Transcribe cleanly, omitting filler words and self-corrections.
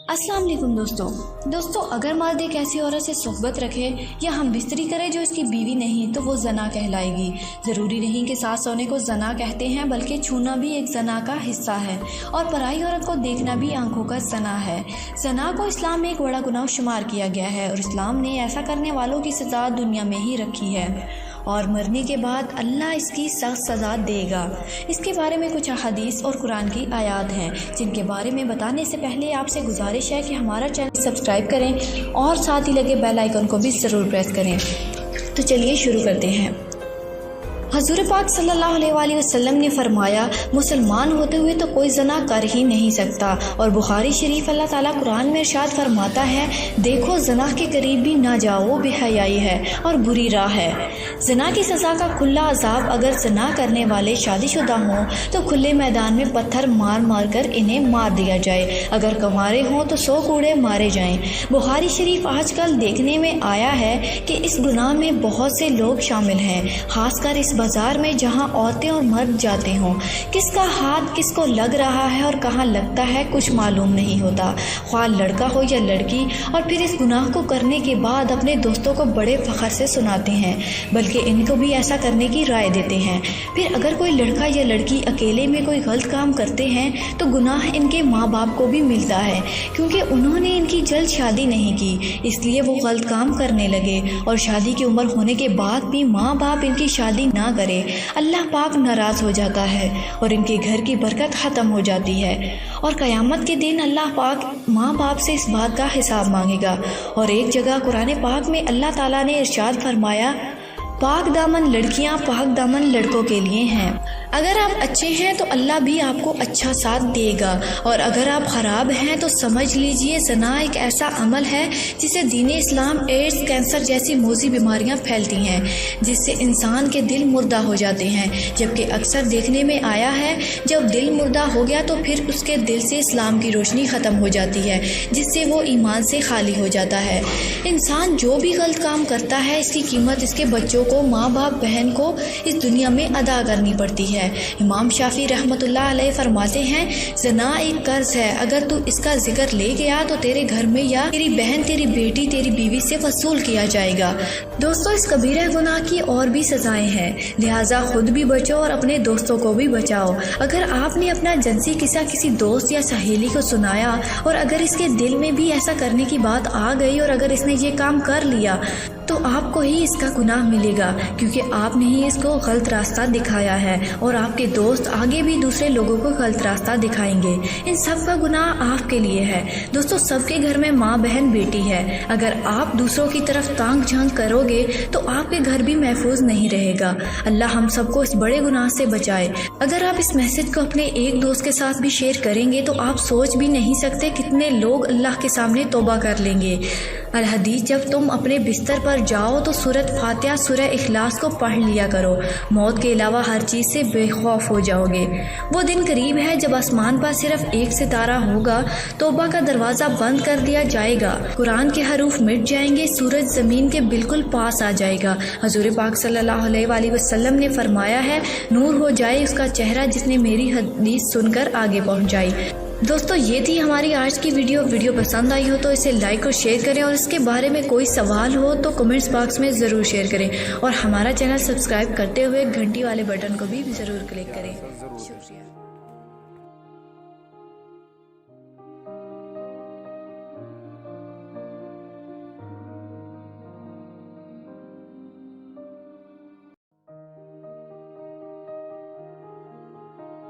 अस्सलाम वालेकुम दोस्तों अगर मर्द एक ऐसी औरत से सोहबत रखे या हम बिस्तरी करे जो इसकी बीवी नहीं तो वो जना कहलाएगी। ज़रूरी नहीं कि साथ सोने को जना कहते हैं, बल्कि छूना भी एक जना का हिस्सा है और पराई औरत को देखना भी आंखों का जना है। जना को इस्लाम में एक बड़ा गुनाह शुमार किया गया है और इस्लाम ने ऐसा करने वालों की सज़ा दुनिया में ही रखी है और मरने के बाद अल्लाह इसकी सख्त सज़ा देगा। इसके बारे में कुछ हदीस और कुरान की आयात हैं जिनके बारे में बताने से पहले आपसे गुजारिश है कि हमारा चैनल सब्सक्राइब करें और साथ ही लगे बेल आइकन को भी ज़रूर प्रेस करें। तो चलिए शुरू करते हैं। हज़ूर पाक सल्लल्लाहु अलैहि वसल्लम ने फरमाया, मुसलमान होते हुए तो कोई जना कर ही नहीं सकता। और बुखारी शरीफ अल्लाह ताला कुरान में इरशाद फरमाता है, देखो जना के करीब भी ना जाओ, वो बेहयाई है और बुरी राह है। जना की सज़ा का खुला अजाब अगर जना करने वाले शादीशुदा हों तो खुले मैदान में पत्थर मार मार कर इन्हें मार दिया जाए। अगर कंवारे हों तो 100 कूड़े मारे जाएं। बुखारी शरीफ आजकल देखने में आया है कि इस गुनाह में बहुत से लोग शामिल हैं, खासकर इस बाजार में जहां औरतें और मर्द जाते हों। किसका हाथ किसको लग रहा है और कहां लगता है कुछ मालूम नहीं होता, ख्वाह लड़का हो या लड़की। और फिर इस गुनाह को करने के बाद अपने दोस्तों को बड़े फख्र से सुनाते हैं, बल्कि इनको भी ऐसा करने की राय देते हैं। फिर अगर कोई लड़का या लड़की अकेले में कोई गलत काम करते हैं तो गुनाह इनके माँ बाप को भी मिलता है, क्योंकि उन्होंने इनकी जल्द शादी नहीं की, इसलिए वो गलत काम करने लगे। और शादी की उम्र होने के बाद भी माँ बाप इनकी शादी ना करे, अल्लाह पाक नाराज़ हो जाता है और इनके घर की बरकत ख़त्म हो जाती है। और क़यामत के दिन अल्लाह पाक माँ बाप से इस बात का हिसाब मांगेगा। और एक जगह कुरान पाक में अल्लाह ताला ने इरशाद फरमाया, पाक दामन लड़कियां पाक दामन लड़कों के लिए हैं। अगर आप अच्छे हैं तो अल्लाह भी आपको अच्छा साथ देगा, और अगर आप ख़राब हैं तो समझ लीजिए ज़ना एक ऐसा अमल है जिसे दीन इस्लाम एड्स, कैंसर जैसी मोजी बीमारियां फैलती हैं, जिससे इंसान के दिल मुर्दा हो जाते हैं। जबकि अक्सर देखने में आया है जब दिल मुर्दा हो गया तो फिर उसके दिल से इस्लाम की रोशनी ख़त्म हो जाती है, जिससे वो ईमान से खाली हो जाता है। इंसान जो भी गलत काम करता है इसकी कीमत इसके बच्चों को, माँ बाप, बहन को इस दुनिया में अदा करनी पड़ती है। इमाम शाफी रहमतुल्लाह अलैह फरमाते हैं, ज़ना एक कर्ज है, अगर तू इसका जिक्र ले गया तो तेरे घर में या तेरी बहन, तेरी बेटी, तेरी बीवी से वसूल किया जाएगा। दोस्तों, इस कबीरा गुनाह की और भी सजाएं हैं, लिहाजा खुद भी बचो और अपने दोस्तों को भी बचाओ। अगर आपने अपना जिनसी किस्सा किसी दोस्त या सहेली को सुनाया और अगर इसके दिल में भी ऐसा करने की बात आ गई और अगर इसने ये काम कर लिया तो आपको ही इसका गुनाह मिलेगा, क्योंकि आपने ही इसको गलत रास्ता दिखाया है और आपके दोस्त आगे भी दूसरे लोगों को गलत रास्ता दिखाएंगे। इन सब का गुनाह आपके लिए है। दोस्तों, सबके घर में माँ, बहन, बेटी है। अगर आप दूसरों की तरफ तांग झांक करोगे तो आपके घर भी महफूज नहीं रहेगा। अल्लाह हम सबको इस बड़े गुनाह से बचाए। अगर आप इस मैसेज को अपने एक दोस्त के साथ भी शेयर करेंगे तो आप सोच भी नहीं सकते कितने लोग अल्लाह के सामने तौबा कर लेंगे। अल हदीस, जब तुम अपने बिस्तर पर जाओ तो सूरत फातिहा, सूरह इखलास को पढ़ लिया करो। मौत के अलावा हर चीज़ से बेखौफ हो जाओगे। वो दिन करीब है जब आसमान पर सिर्फ एक सितारा होगा, तौबा का दरवाज़ा बंद कर दिया जाएगा, कुरान के हरूफ मिट जाएंगे, सूरज ज़मीन के बिल्कुल पास आ जाएगा। हज़ूर पाक सल्लल्लाहु अलैहि वसल्लम ने फरमाया है, नूर हो जाए उसका चेहरा जिसने मेरी हदीस सुनकर आगे पहुँचाई। दोस्तों, ये थी हमारी आज की वीडियो पसंद आई हो तो इसे लाइक और शेयर करें, और इसके बारे में कोई सवाल हो तो कमेंट्स बॉक्स में ज़रूर शेयर करें, और हमारा चैनल सब्सक्राइब करते हुए घंटी वाले बटन को भी ज़रूर क्लिक करें। शुक्रिया।